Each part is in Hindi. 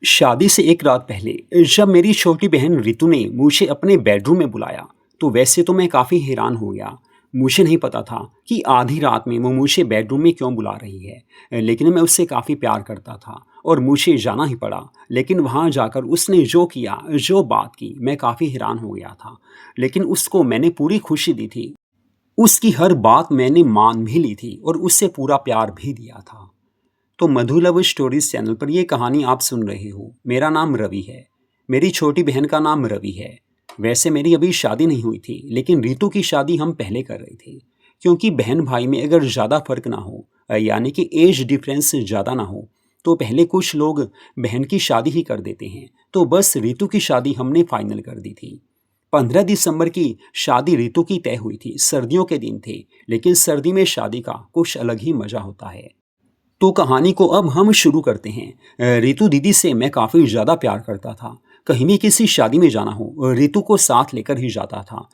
शादी से एक रात पहले जब मेरी छोटी बहन रितु ने मुझे अपने बेडरूम में बुलाया तो वैसे तो मैं काफ़ी हैरान हो गया। मुझे नहीं पता था कि आधी रात में वो मुझे बेडरूम में क्यों बुला रही है, लेकिन मैं उससे काफ़ी प्यार करता था और मुझे जाना ही पड़ा। लेकिन वहाँ जाकर उसने जो किया, जो बात की, मैं काफ़ी हैरान हो गया था। लेकिन उसको मैंने पूरी खुशी दी थी। उसकी हर बात मैंने मान भी ली थी और उससे पूरा प्यार भी दिया था। तो मधु लव स्टोरीज चैनल पर ये कहानी आप सुन रहे हो। मेरा नाम रवि है। मेरी छोटी बहन का नाम रवि है। वैसे मेरी अभी शादी नहीं हुई थी, लेकिन रितु की शादी हम पहले कर रहे थे। क्योंकि बहन भाई में अगर ज़्यादा फर्क ना हो, यानी कि एज डिफरेंस ज़्यादा ना हो, तो पहले कुछ लोग बहन की शादी ही कर देते हैं। तो बस रितु की शादी हमने फाइनल कर दी थी। 15 दिसंबर की शादी रितु की तय हुई थी। सर्दियों के दिन थे, लेकिन सर्दी में शादी का कुछ अलग ही मज़ा होता है। तो कहानी को अब हम शुरू करते हैं। रितु दीदी से मैं काफ़ी ज़्यादा प्यार करता था। कहीं भी किसी शादी में जाना हो, रितु को साथ लेकर ही जाता था।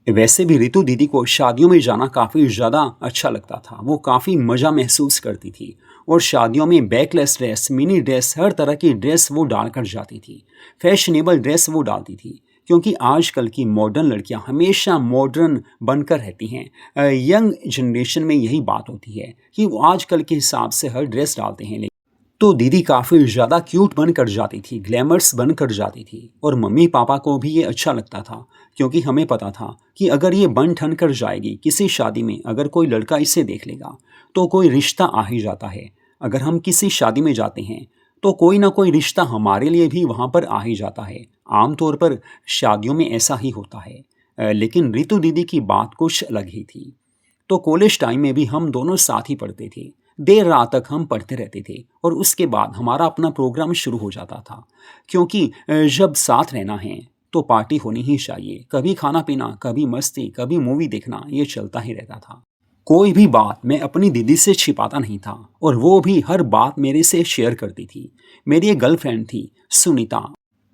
वैसे भी रितु दीदी को शादियों में जाना काफ़ी ज़्यादा अच्छा लगता था। वो काफ़ी मज़ा महसूस करती थी और शादियों में बैकलेस ड्रेस, मिनी ड्रेस, हर तरह की ड्रेस वो डालकर जाती थी। फैशनेबल ड्रेस वो डालती थी, क्योंकि आजकल की मॉडर्न लड़कियां हमेशा मॉडर्न बनकर रहती हैं। यंग जनरेशन में यही बात होती है कि वो आजकल के हिसाब से हर ड्रेस डालते हैं। तो दीदी काफ़ी ज़्यादा क्यूट बनकर जाती थी, ग्लैमर्स बनकर जाती थी और मम्मी पापा को भी ये अच्छा लगता था, क्योंकि हमें पता था कि अगर ये बन ठन कर जाएगी किसी शादी में, अगर कोई लड़का इसे देख लेगा तो कोई रिश्ता आ ही जाता है। अगर हम किसी शादी में जाते हैं तो कोई ना कोई रिश्ता हमारे लिए भी वहाँ पर आ ही जाता है। आमतौर पर शादियों में ऐसा ही होता है। लेकिन रितु दीदी की बात कुछ अलग ही थी। तो कॉलेज टाइम में भी हम दोनों साथ ही पढ़ते थे। देर रात तक हम पढ़ते रहते थे और उसके बाद हमारा अपना प्रोग्राम शुरू हो जाता था। क्योंकि जब साथ रहना है तो पार्टी होनी ही चाहिए। कभी खाना पीना, कभी मस्ती, कभी मूवी देखना, ये चलता ही रहता था। कोई भी बात मैं अपनी दीदी से छिपाता नहीं था और वो भी हर बात मेरे से शेयर करती थी। मेरी एक गर्लफ्रेंड थी, सुनीता।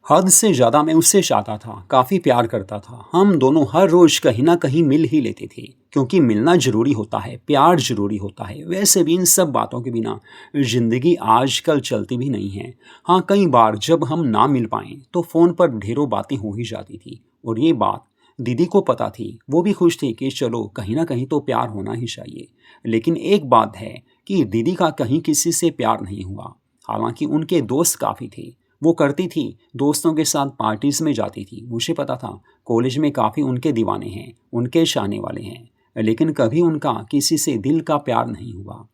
हद से ज़्यादा मैं उससे चाहता था, काफ़ी प्यार करता था। हम दोनों हर रोज़ कहीं ना कहीं मिल ही लेते थे, क्योंकि मिलना ज़रूरी होता है, प्यार ज़रूरी होता है। वैसे भी इन सब बातों के बिना ज़िंदगी आजकल चलती भी नहीं है। हाँ, कई बार जब हम ना मिल पाएँ तो फ़ोन पर ढेरों बातें हो ही जाती थी और ये बात दीदी को पता थी। वो भी खुश थी कि चलो कहीं ना कहीं तो प्यार होना ही चाहिए। लेकिन एक बात है कि दीदी का कहीं किसी से प्यार नहीं हुआ। हालांकि उनके दोस्त काफ़ी थे। वो करती थी, दोस्तों के साथ पार्टीज़ में जाती थी। मुझे पता था कॉलेज में काफ़ी उनके दीवाने हैं, उनके चाहने वाले हैं, लेकिन कभी उनका किसी से दिल का प्यार नहीं हुआ।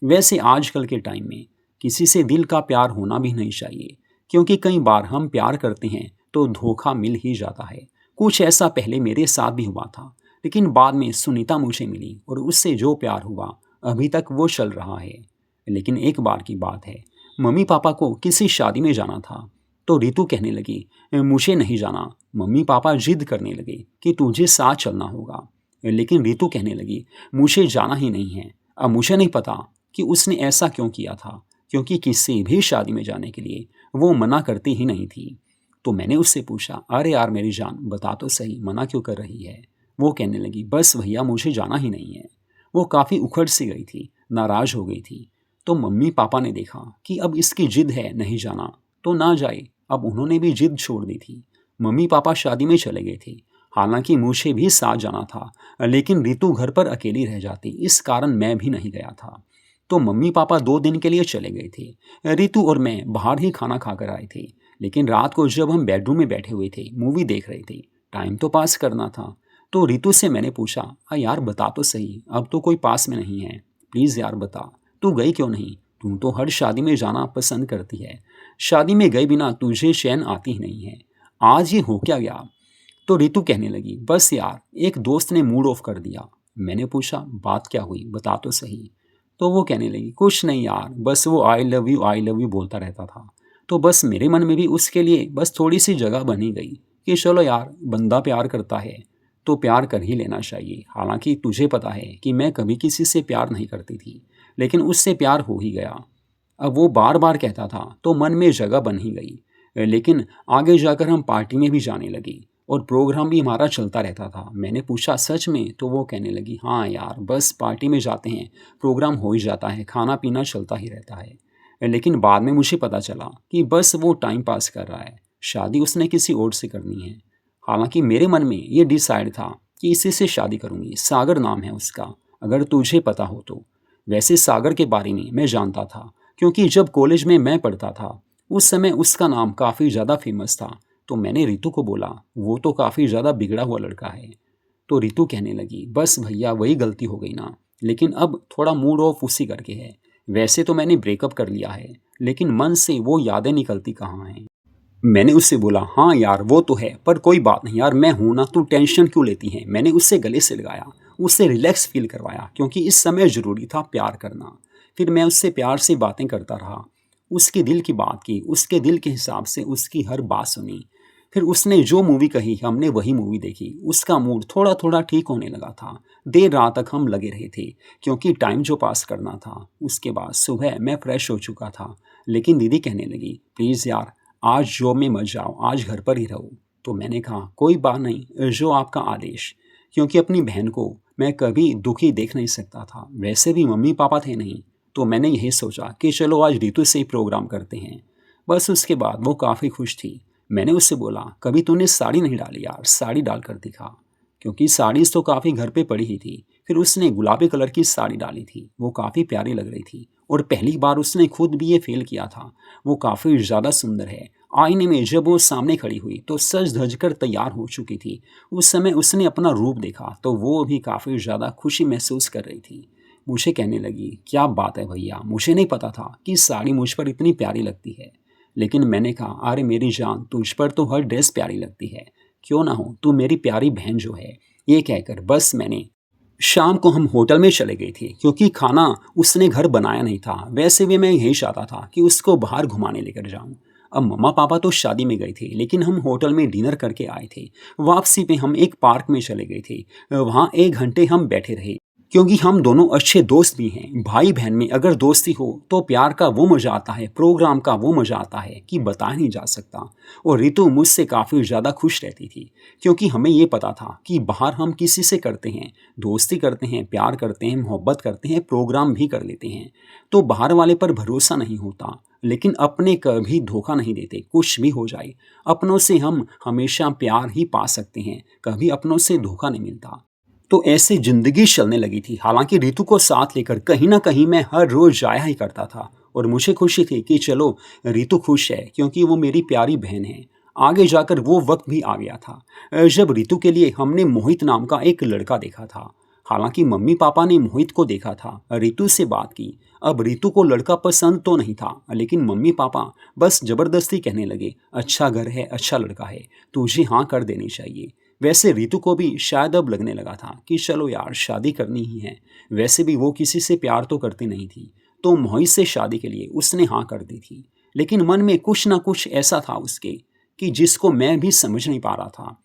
वैसे आजकल के टाइम में किसी से दिल का प्यार होना भी नहीं चाहिए, क्योंकि कई बार हम प्यार करते हैं तो धोखा मिल ही जाता है। कुछ ऐसा पहले मेरे साथ भी हुआ था, लेकिन बाद में सुनीता मुझे मिली और उससे जो प्यार हुआ अभी तक वो चल रहा है। लेकिन एक बार की बात है, मम्मी पापा को किसी शादी में जाना था तो रितु कहने लगी, मुझे नहीं जाना। मम्मी पापा जिद करने लगे कि तुझे साथ चलना होगा। लेकिन रितु कहने लगी, मुझे जाना ही नहीं है। अब मुझे नहीं पता कि उसने ऐसा क्यों किया था, क्योंकि किसी भी शादी में जाने के लिए वो मना करती ही नहीं थी। तो मैंने उससे पूछा, अरे यार मेरी जान, बता तो सही, मना क्यों कर रही है। वो कहने लगी, बस भैया मुझे जाना ही नहीं है। वो काफ़ी उखड़ सी गई थी, नाराज़ हो गई थी। तो मम्मी पापा ने देखा कि अब इसकी जिद है नहीं जाना तो ना जाए। अब उन्होंने भी जिद छोड़ दी थी। मम्मी पापा शादी में चले गए थे। हालांकि मुझे भी साथ जाना था, लेकिन रितु घर पर अकेली रह जाती, इस कारण मैं भी नहीं गया था। तो मम्मी पापा 2 दिन के लिए चले गए थे। रितु और मैं बाहर ही खाना खाकर आए थे। लेकिन रात को जब हम बेडरूम में बैठे हुए थे, मूवी देख रहे थे, टाइम तो पास करना था, तो रितु से मैंने पूछा, यार बता तो सही, अब तो कोई पास में नहीं है, प्लीज़ यार बता, तू गई क्यों नहीं। तू तो हर शादी में जाना पसंद करती है, शादी में गए बिना तुझे चैन आती ही नहीं है, आज ये हो क्या गया। तो रितु कहने लगी, बस यार एक दोस्त ने मूड ऑफ कर दिया। मैंने पूछा, बात क्या हुई, बता तो सही। तो वो कहने लगी, कुछ नहीं यार, बस वो आई लव यू बोलता रहता था। तो बस मेरे मन में भी उसके लिए बस थोड़ी सी जगह बनी गई कि चलो यार, बंदा प्यार करता है तो प्यार कर ही लेना चाहिए। हालांकि तुझे पता है कि मैं कभी किसी से प्यार नहीं करती थी, लेकिन उससे प्यार हो ही गया। अब वो बार बार कहता था तो मन में जगह बन ही गई। लेकिन आगे जाकर हम पार्टी में भी जाने लगे और प्रोग्राम भी हमारा चलता रहता था। मैंने पूछा, सच में। तो वो कहने लगी, हाँ यार, बस पार्टी में जाते हैं, प्रोग्राम हो ही जाता है, खाना पीना चलता ही रहता है। लेकिन बाद में मुझे पता चला कि बस वो टाइम पास कर रहा है, शादी उसने किसी और से करनी है। हालांकि मेरे मन में ये डिसाइड था कि इसी से शादी करूंगी, सागर नाम है उसका, अगर तुझे पता हो तो। वैसे सागर के बारे में मैं जानता था, क्योंकि जब कॉलेज में मैं पढ़ता था उस समय उसका नाम काफ़ी ज़्यादा फेमस था। तो मैंने रितु को बोला, वो तो काफ़ी ज़्यादा बिगड़ा हुआ लड़का है। तो रितु कहने लगी, बस भैया वही गलती हो गई ना, लेकिन अब थोड़ा मूड ऑफ उसी करके है। वैसे तो मैंने ब्रेकअप कर लिया है, लेकिन मन से वो यादें निकलती कहाँ हैं। मैंने उससे बोला, हाँ यार वो तो है, पर कोई बात नहीं यार, मैं हूं ना, तू टेंशन क्यों लेती है। मैंने उससे गले से लगाया, उससे रिलैक्स फील करवाया, क्योंकि इस समय ज़रूरी था प्यार करना। फिर मैं उससे प्यार से बातें करता रहा, उसके दिल की बात की, उसके दिल के हिसाब से उसकी हर बात सुनी। फिर उसने जो मूवी कही हमने वही मूवी देखी। उसका मूड थोड़ा थोड़ा ठीक होने लगा था। देर रात तक हम लगे रहे थे, क्योंकि टाइम जो पास करना था। उसके बाद सुबह मैं फ्रेश हो चुका था, लेकिन दीदी कहने लगी, प्लीज़ यार आज जॉब में मत जाओ, आज घर पर ही रहो। तो मैंने कहा, कोई बात नहीं, जो आपका आदेश। क्योंकि अपनी बहन को मैं कभी दुखी देख नहीं सकता था। वैसे भी मम्मी पापा थे नहीं, तो मैंने यही सोचा कि चलो आज रितु से ही प्रोग्राम करते हैं। बस उसके बाद वो काफ़ी खुश थी। मैंने उससे बोला, कभी तूने साड़ी नहीं डाली यार, साड़ी डाल कर दिखा। क्योंकि साड़ी तो काफ़ी घर पे पड़ी ही थी। फिर उसने गुलाबी कलर की साड़ी डाली थी, वो काफ़ी प्यारी लग रही थी, और पहली बार उसने खुद भी ये फील किया था। वो काफ़ी ज़्यादा सुंदर है। आईने में जब वो सामने खड़ी हुई तो सज धज कर तैयार हो चुकी थी। उस समय उसने अपना रूप देखा तो वो भी काफ़ी ज़्यादा खुशी महसूस कर रही थी। मुझे कहने लगी, क्या बात है भैया, मुझे नहीं पता था कि साड़ी मुझ पर इतनी प्यारी लगती है। लेकिन मैंने कहा, अरे मेरी जान, तुझ पर तो हर ड्रेस प्यारी लगती है, क्यों ना हो, तू मेरी प्यारी बहन जो है। ये कहकर बस मैंने शाम को हम होटल में चले गए थे, क्योंकि खाना उसने घर बनाया नहीं था। वैसे भी मैं यही चाहता था कि उसको बाहर घुमाने लेकर जाऊं। अब मम्मा पापा तो शादी में गए थे, लेकिन हम होटल में डिनर करके आए थे। वापसी पे हम एक पार्क में चले गए थे। वहाँ 1 घंटे हम बैठे रहे, क्योंकि हम दोनों अच्छे दोस्त भी हैं। भाई बहन में अगर दोस्ती हो तो प्यार का वो मजा आता है, प्रोग्राम का वो मजा आता है कि बताया नहीं जा सकता। और रितु मुझसे काफ़ी ज़्यादा खुश रहती थी, क्योंकि हमें ये पता था कि बाहर हम किसी से करते हैं, दोस्ती करते हैं, प्यार करते हैं, मोहब्बत करते हैं, प्रोग्राम भी कर लेते हैं, तो बाहर वाले पर भरोसा नहीं होता। लेकिन अपने कभी धोखा नहीं देते, कुछ भी हो जाए। अपनों से हम हमेशा प्यार ही पा सकते हैं, कभी अपनों से धोखा नहीं मिलता। तो ऐसे ज़िंदगी चलने लगी थी। हालांकि रितु को साथ लेकर कहीं ना कहीं मैं हर रोज़ जाया ही करता था, और मुझे खुशी थी कि चलो रितु खुश है, क्योंकि वो मेरी प्यारी बहन है। आगे जाकर वो वक्त भी आ गया था जब रितु के लिए हमने मोहित नाम का एक लड़का देखा था। हालांकि मम्मी पापा ने मोहित को देखा था, रितु से बात की। अब रितु को लड़का पसंद तो नहीं था, लेकिन मम्मी पापा बस ज़बरदस्ती कहने लगे, अच्छा घर है, अच्छा लड़का है, तुझे हाँ कर देनी चाहिए। वैसे रितु को भी शायद अब लगने लगा था कि चलो यार शादी करनी ही है। वैसे भी वो किसी से प्यार तो करती नहीं थी, तो मोहित से शादी के लिए उसने हाँ कर दी थी। लेकिन मन में कुछ ना कुछ ऐसा था उसके कि जिसको मैं भी समझ नहीं पा रहा था।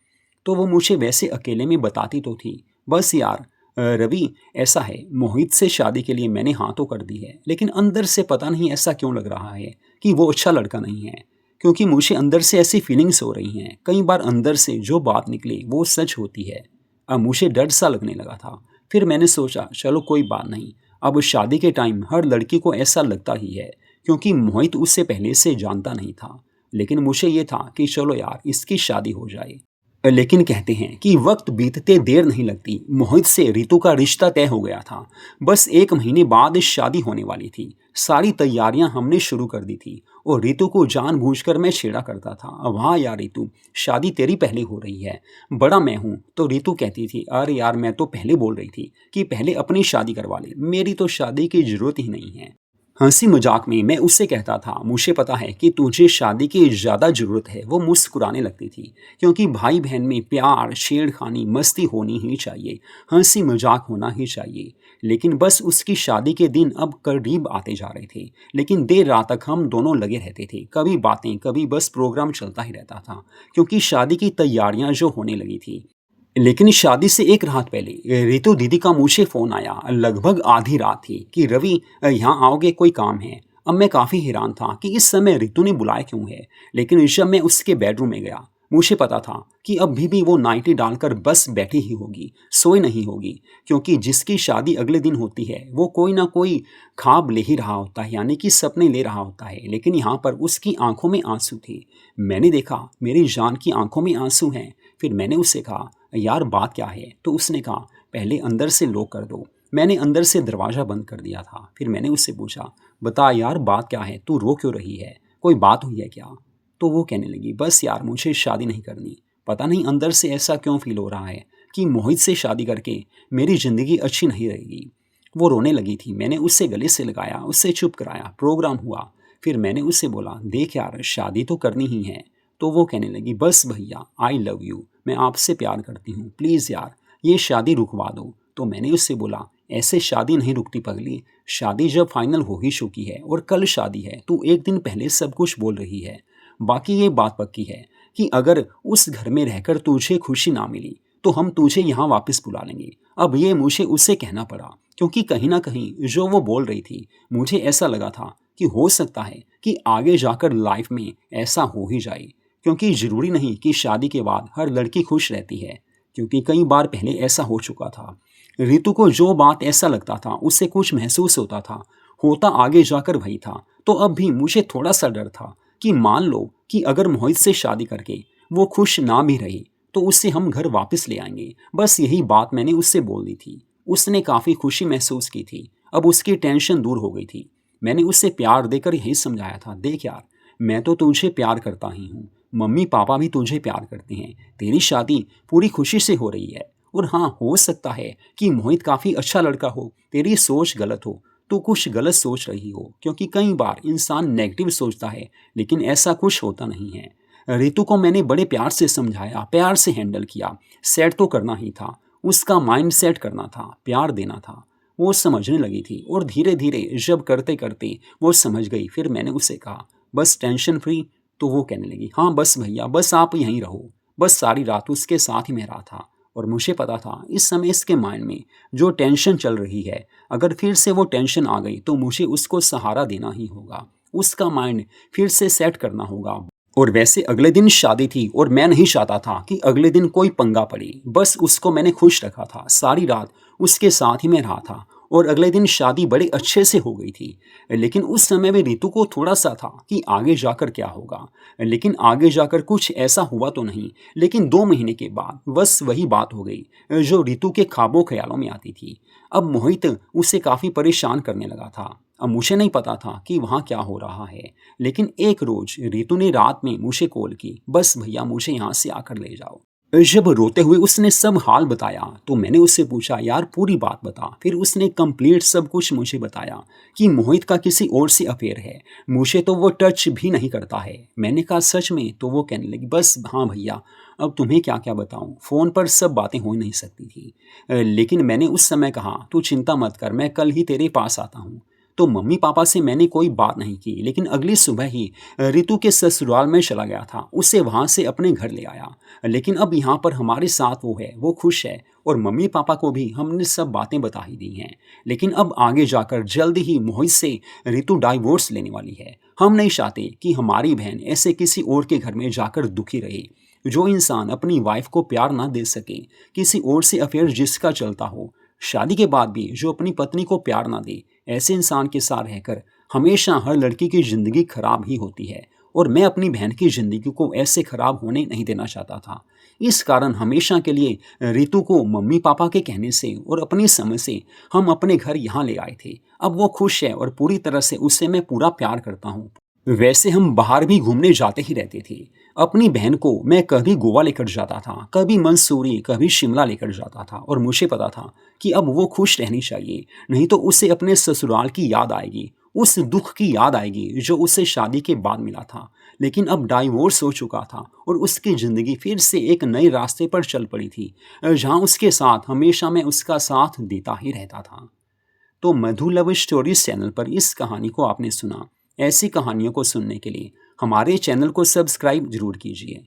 तो वो मुझे वैसे अकेले में बताती तो थी, बस यार रवि ऐसा है, मोहित से शादी के लिए मैंने हाँ तो कर दी है, लेकिन अंदर से पता नहीं ऐसा क्यों लग रहा है कि वो अच्छा लड़का नहीं है। क्योंकि मुझे अंदर से ऐसी फीलिंग्स हो रही हैं, कई बार अंदर से जो बात निकली वो सच होती है। अब मुझे डर सा लगने लगा था। फिर मैंने सोचा, चलो कोई बात नहीं, अब शादी के टाइम हर लड़की को ऐसा लगता ही है, क्योंकि मोहित उससे पहले से जानता नहीं था। लेकिन मुझे ये था कि चलो यार इसकी शादी हो जाए। लेकिन कहते हैं कि वक्त बीतते देर नहीं लगती। मोहित से रितु का रिश्ता तय हो गया था। बस 1 महीने बाद शादी होने वाली थी। सारी तैयारियां हमने शुरू कर दी थी, और रितु को जानबूझकर मैं छेड़ा करता था, वाह यार रितु, शादी तेरी पहले हो रही है, बड़ा मैं हूँ। तो रितु कहती थी, अरे यार मैं तो पहले बोल रही थी कि पहले अपनी शादी करवा ले, मेरी तो शादी की जरूरत ही नहीं है। हंसी मजाक में मैं उससे कहता था, मुझे पता है कि तुझे शादी की ज़्यादा ज़रूरत है। वो मुस्कुराने लगती थी, क्योंकि भाई बहन में प्यार, छेड़खानी, मस्ती होनी ही चाहिए, हंसी मजाक होना ही चाहिए। लेकिन बस उसकी शादी के दिन अब करीब आते जा रहे थे, लेकिन देर रात तक हम दोनों लगे रहते थे, कभी बातें, कभी बस प्रोग्राम चलता ही रहता था, क्योंकि शादी की तैयारियां जो होने लगी थी। लेकिन शादी से एक रात पहले रितु दीदी का मुझे फ़ोन आया, लगभग आधी रात थी, कि रवि यहाँ आओगे, कोई काम है। अब मैं काफ़ी हैरान था कि इस समय रितु ने बुलाया क्यों है। लेकिन जब मैं उसके बेडरूम में गया, मुझे पता था कि अभी भी वो नाइटी डालकर बस बैठी ही होगी, सोई नहीं होगी, क्योंकि जिसकी शादी अगले दिन होती है वो कोई ना कोई ख्वाब ले ही रहा होता है, यानी कि सपने ले रहा होता है। लेकिन यहाँ पर उसकी आंखों में आंसू थे। मैंने देखा मेरी जान की आंखों में आंसू हैं। फिर मैंने उससे कहा, यार बात क्या है? तो उसने कहा, पहले अंदर से लॉक कर दो। मैंने अंदर से दरवाज़ा बंद कर दिया था। फिर मैंने उससे पूछा, बता यार बात क्या है, तू रो क्यों रही है, कोई बात हुई है क्या? तो वो कहने लगी, बस यार मुझे शादी नहीं करनी। पता नहीं अंदर से ऐसा क्यों फील हो रहा है कि मोहित से शादी करके मेरी ज़िंदगी अच्छी नहीं रहेगी। वो रोने लगी थी। मैंने उससे गले से लगाया, उससे चुप कराया, प्रोग्राम हुआ। फिर मैंने उससे बोला, देख यार शादी तो करनी ही है। तो वो कहने लगी, बस भैया आई लव यू, मैं आपसे प्यार करती हूँ, प्लीज़ यार ये शादी रुकवा दो। तो मैंने उससे बोला, ऐसे शादी नहीं रुकती पगली, शादी जब फाइनल हो ही चुकी है और कल शादी है, तू एक दिन पहले सब कुछ बोल रही है। बाकी ये बात पक्की है कि अगर उस घर में रहकर तुझे खुशी ना मिली तो हम तुझे यहाँ वापस बुला लेंगे। अब ये मुझे उससे कहना पड़ा, क्योंकि कहीं ना कहीं जो वो बोल रही थी मुझे ऐसा लगा था कि हो सकता है कि आगे जाकर लाइफ में ऐसा हो ही जाए, क्योंकि ज़रूरी नहीं कि शादी के बाद हर लड़की खुश रहती है, क्योंकि कई बार पहले ऐसा हो चुका था। रितु को जो बात ऐसा लगता था उससे कुछ महसूस होता था, होता आगे जाकर वही था। तो अब भी मुझे थोड़ा सा डर था कि मान लो कि अगर मोहित से शादी करके वो खुश ना भी रही तो उससे हम घर वापस ले आएंगे। बस यही बात मैंने उससे बोल दी थी। उसने काफ़ी खुशी महसूस की थी, अब उसकी टेंशन दूर हो गई थी। मैंने उससे प्यार देकर यही समझाया था, देख यार मैं तो तुझे प्यार करता ही हूँ, मम्मी पापा भी तुझे प्यार करते हैं, तेरी शादी पूरी खुशी से हो रही है। और हाँ, हो सकता है कि मोहित काफ़ी अच्छा लड़का हो, तेरी सोच गलत हो, तू कुछ गलत सोच रही हो, क्योंकि कई बार इंसान नेगेटिव सोचता है लेकिन ऐसा कुछ होता नहीं है। रितु को मैंने बड़े प्यार से समझाया, प्यार से हैंडल किया। सेट तो करना ही था, उसका माइंड सेट करना था, प्यार देना था। वो समझने लगी थी और धीरे धीरे जब करते करते वो समझ गई। फिर मैंने उसे कहा, बस टेंशन फ्री। तो वो कहने लगी, हाँ बस भैया, बस आप यहीं रहो। बस सारी रात उसके साथ ही मैं रहा था और मुझे पता था इस समय इसके माइंड में जो टेंशन चल रही है, अगर फिर से वो टेंशन आ गई तो मुझे उसको सहारा देना ही होगा, उसका माइंड फिर से सेट करना होगा। और वैसे अगले दिन शादी थी और मैं नहीं चाहता था कि अगले दिन कोई पंगा पड़े। बस उसको मैंने खुश रखा था, सारी रात उसके साथ ही मैं रहा था और अगले दिन शादी बड़े अच्छे से हो गई थी। लेकिन उस समय में रितु को थोड़ा सा था कि आगे जाकर क्या होगा, लेकिन आगे जाकर कुछ ऐसा हुआ तो नहीं। लेकिन 2 महीने के बाद बस वही बात हो गई जो रितु के ख्वाबों ख्यालों में आती थी। अब मोहित उसे काफ़ी परेशान करने लगा था। अब मुझे नहीं पता था कि वहाँ क्या हो रहा है, लेकिन एक रोज रितु ने रात में मुझे कॉल की, बस भैया मुझे यहाँ से आकर ले जाओ। जब रोते हुए उसने सब हाल बताया तो मैंने उससे पूछा, यार पूरी बात बता। फिर उसने कंप्लीट सब कुछ मुझे बताया कि मोहित का किसी और से अफेयर है, मुझे तो वो टच भी नहीं करता है। मैंने कहा सच में? तो वो कहने लगी, बस हाँ भैया, अब तुम्हें क्या क्या बताऊं, फ़ोन पर सब बातें हो ही नहीं सकती थी। लेकिन मैंने उस समय कहा, तू चिंता मत कर, मैं कल ही तेरे पास आता हूँ। तो मम्मी पापा से मैंने कोई बात नहीं की, लेकिन अगली सुबह ही रितु के ससुराल में चला गया था, उसे वहाँ से अपने घर ले आया। लेकिन अब यहाँ पर हमारे साथ वो है, वो खुश है और मम्मी पापा को भी हमने सब बातें बता ही दी हैं। लेकिन अब आगे जाकर जल्द ही मोहित से रितु डाइवोर्स लेने वाली है। हम नहीं चाहते कि हमारी बहन ऐसे किसी और के घर में जाकर दुखी रहे। जो इंसान अपनी वाइफ को प्यार ना दे सके, किसी और से अफेयर जिसका चलता हो, शादी के बाद भी जो अपनी पत्नी को प्यार ना दे, ऐसे इंसान के साथ रहकर हमेशा हर लड़की की ज़िंदगी खराब ही होती है। और मैं अपनी बहन की ज़िंदगी को ऐसे खराब होने नहीं देना चाहता था। इस कारण हमेशा के लिए रितु को मम्मी पापा के कहने से और अपनी समझ से हम अपने घर यहाँ ले आए थे। अब वो खुश है और पूरी तरह से उससे मैं पूरा प्यार करता हूँ। वैसे हम बाहर भी घूमने जाते ही रहते थे। अपनी बहन को मैं कभी गोवा लेकर जाता था, कभी मंसूरी, कभी शिमला लेकर जाता था और मुझे पता था कि अब वो खुश रहनी चाहिए, नहीं तो उसे अपने ससुराल की याद आएगी, उस दुख की याद आएगी जो उसे शादी के बाद मिला था। लेकिन अब डाइवोर्स हो चुका था और उसकी ज़िंदगी फिर से एक नए रास्ते पर चल पड़ी थी, जहाँ उसके साथ हमेशा मैं उसका साथ देता ही रहता था। तो मधु लव स्टोरीज चैनल पर इस कहानी को आपने सुना। ऐसी कहानियों को सुनने के लिए हमारे चैनल को सब्सक्राइब जरूर कीजिए।